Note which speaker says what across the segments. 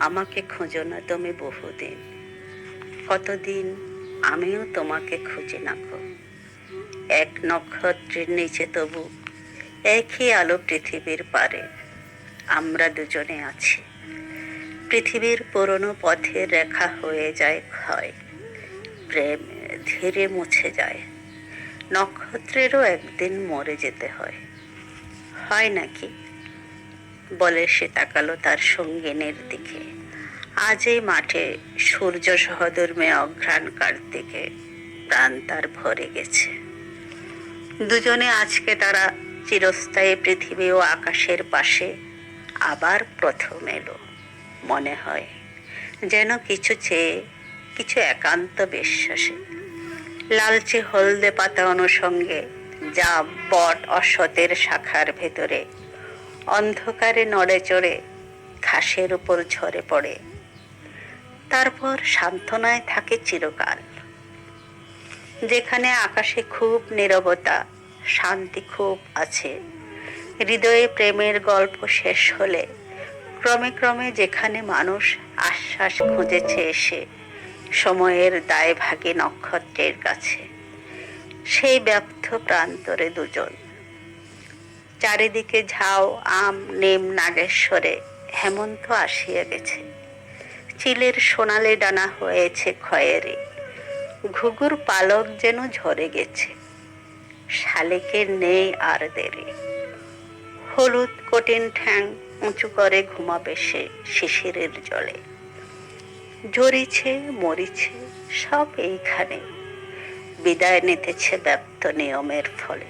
Speaker 1: আমাকে খোঁজো না তুমি বহুদিন, কতদিন আমিও তোমাকে খুঁজি না গো। এক নক্ষত্রের নিচে তবু একই আলো পৃথিবীর পারে আমরা দুজনে আছি। পৃথিবীর পুরনো পথে রেখা হয়ে যায় ক্ষয়, প্রেম ধীরে মুছে যায়। নক্ষত্রেরও একদিন মরে যেতে হয়, হয় নাকি? বলে সে তাকালো তার সঙ্গিনীর দিকে। আজ এই মাঠে সূর্য সহধর্মে অঘ্রাণ কার্তিকে প্রাণ তার ভরে গেছে। দুজনে আজকে তারা চিরস্থায়ী পৃথিবী ও আকাশের পাশে আবার প্রথম এলো। মনে হয় যেন কিছু চেয়ে, কিছু একান্ত বিশ্বাসে। লালচে হলদে পাতা অনুষঙ্গে যা বট অশ্বতের শাখার ভেতরে অন্ধকারে নড়ে চড়ে ঘাসের উপর ঝরে পড়ে, তারপর সান্ত্বনায় থাকে চিরকাল। যেখানে আকাশে খুব নীরবতা, শান্তি খুব আছে। হৃদয়ে প্রেমের গল্প শেষ হলে ক্রমে ক্রমে যেখানে মানুষ আশ্বাস খুঁজেছে এসে সময়ের দায়ভাগী নক্ষত্রের কাছে, সেই ব্যর্থ প্রান্তরে দুজন। চারিদিকে ঝাউ আম নিম নাগেশ্বরে হেমন্ত আসিয়া গেছে। চিলের সোনালি ডানা হয়েছে খয়েরি, ঘুঘুর পালক যেন ঝরে গেছে। শালিকের নেই আর দেরি, হলুদ কঠিন ঠ্যাং উঁচু করে ঘুমাবে সে শিশিরের জলে। ঝরিছে মরিছে সব এইখানে, বিদায় নিতেছে ব্যপ্ত নিয়মের ফলে।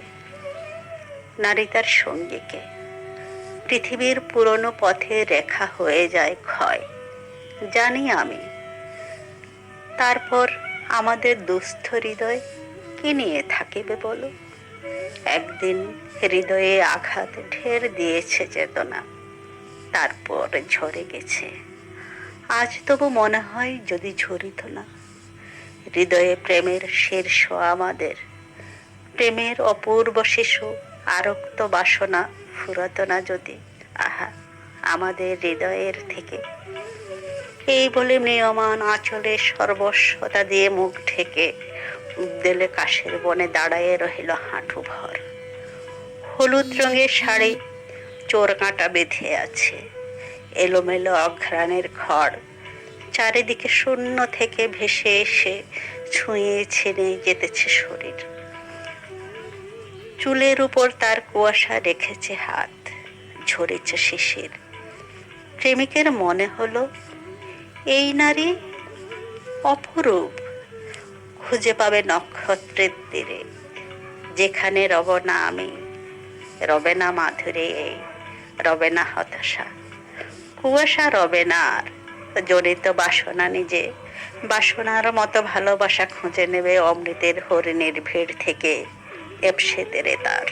Speaker 1: নারী তার সঙ্গীকে, পৃথিবীর পুরনো পথে রেখা হয়ে যায় ক্ষয়, জানি আমি। তারপর আমাদের দুস্থ হৃদয় কি নিয়ে থাকিবে বলো? একদিন হৃদয়ে আঘাত ঢের দিয়েছে চেতনা, তারপর ঝরে গেছে। আজ তবু মনে হয় যদি ঝরিত না। হৃদয়ে প্রেমের শীর্ষ আমাদের, প্রেমের অপূর্ব শিশু আরক্ত বাসনা ফুরাত না যদি, আহা আমাদের হৃদয়ের থেকে। এই বলে নিয়মান আঁচলে সর্বস্বতা দিয়ে মুখ ঢেকে উদ্দেলে কাশের বনে দাঁড়াইয়ে রহিল হাঁটু ভর। হলুদ রঙের শাড়ি চোর কাঁটা বেঁধে আছে, এলোমেলো অঘ্রাণের খড় চারিদিকে শূন্য থেকে ভেসে এসে ছুঁয়ে ছেড়ে যেতেছে শরীর। চুলের উপর তার কুয়াশা রেখেছে হাত, ঝরেছে শিশির। প্রেমিকের মনে হলো এই নারী অপরূপ, খুঁজে পাবে নক্ষত্রের তীরে। যেখানে রব না আমি, রবে না মাধুরী, এই রবে না হতাশা। কুয়াশা রবে না আর, জড়িত বাসনা নিজে বাসনার মতো ভালোবাসা খুঁজে নেবে অমৃতের হরিণের ভিড় থেকে এপসে তেরে তার।